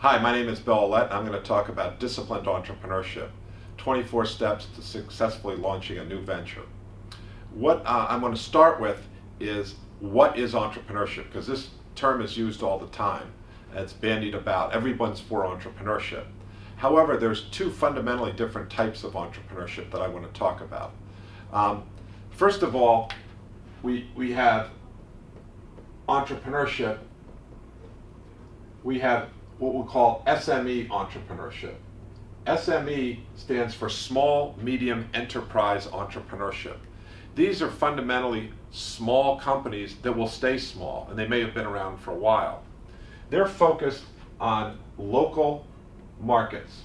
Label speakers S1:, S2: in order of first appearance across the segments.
S1: Hi, my name is Bill Ollett, and I'm going to talk about disciplined entrepreneurship, 24 steps to successfully launching a new venture. What I'm going to start with is what is entrepreneurship, because this term is used all the time. It's bandied about. Everyone's for entrepreneurship. However, there's two fundamentally different types of entrepreneurship that I want to talk about. First of all, we have entrepreneurship. We have what we'll call SME entrepreneurship. SME stands for small, medium enterprise entrepreneurship. These are fundamentally small companies that will stay small, and they may have been around for a while. They're focused on local markets.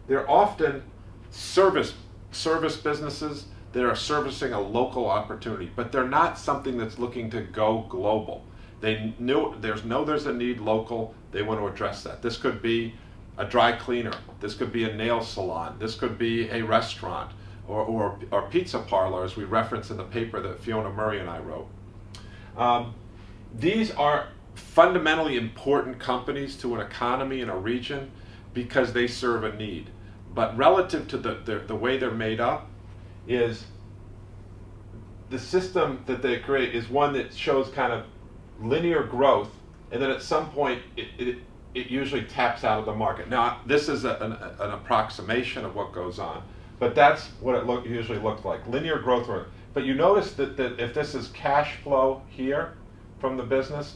S1: They're often service businesses that are servicing a local opportunity, but they're not something that's looking to go global. They know there's a need local. They want to address that. This could be a dry cleaner. This could be a nail salon. This could be a restaurant or pizza parlor, as we reference in the paper that Fiona Murray and I wrote. These are fundamentally important companies to an economy and a region because they serve a need. But relative to the way they're made up is the system that they create is one that shows kind of linear growth, and then at some point it usually taps out of the market. Now, this is an approximation of what goes on, but that's what it usually looks like, linear growth. But you notice that if this is cash flow here from the business,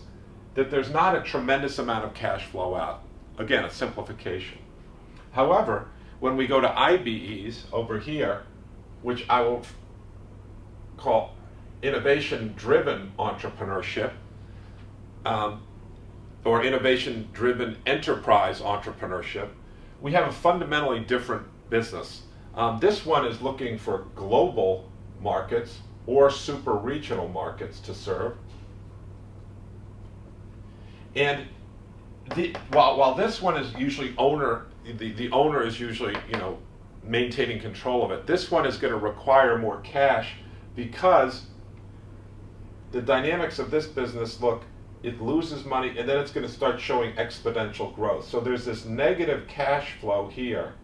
S1: that there's not a tremendous amount of cash flow out. Again, a simplification. However, when we go to IBEs over here, which I will call innovation-driven entrepreneurship, or innovation-driven enterprise entrepreneurship, we have a fundamentally different business. This one is looking for global markets or super regional markets to serve. And while this one is usually the owner is usually maintaining control of it. This one is going to require more cash because the dynamics of this business it loses money, and then it's going to start showing exponential growth. So there's this negative cash flow here.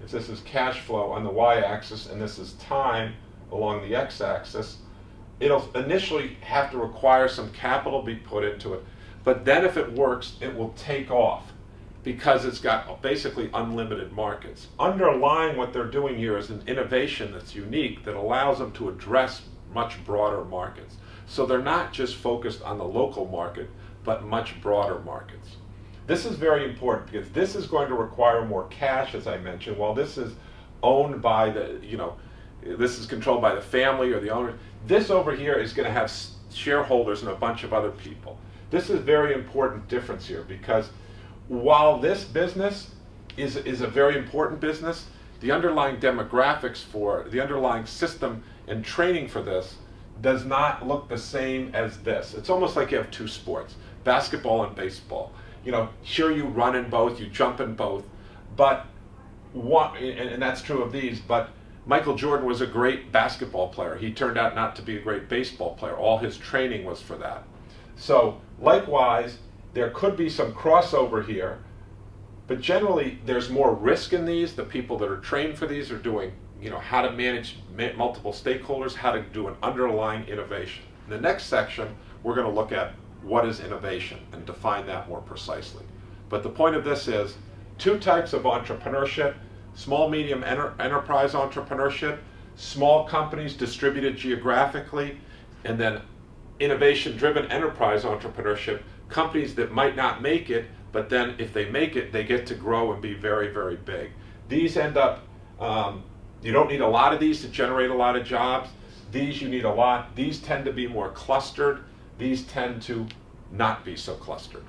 S1: If this is cash flow on the y-axis and this is time along the x-axis, it'll initially have to require some capital be put into it. But then if it works, it will take off because it's got basically unlimited markets. Underlying what they're doing here is an innovation that's unique that allows them to address much broader markets. So they're not just focused on the local market, but much broader markets. This is very important because this is going to require more cash, as I mentioned, while this is owned by this is controlled by the family or the owner. This over here is going to have shareholders and a bunch of other people. This is a very important difference here because while this business is a very important business, the underlying demographics for the underlying system and training for this does not look the same as this. It's almost like you have two sports, basketball and baseball. Sure, you run in both, you jump in both, but and that's true of these, but Michael Jordan was a great basketball player. He turned out not to be a great baseball player. All his training was for that. So likewise, there could be some crossover here, but generally there's more risk in these. The people that are trained for these are doing how to manage multiple stakeholders, how to do an underlying innovation. In the next section, we're going to look at what is innovation and define that more precisely. But the point of this is two types of entrepreneurship: small, medium enterprise entrepreneurship, small companies distributed geographically, and then innovation-driven enterprise entrepreneurship, companies that might not make it, but then if they make it, they get to grow and be very, very big. These end up, you don't need a lot of these to generate a lot of jobs. These you need a lot. These tend to be more clustered. These tend to not be so clustered.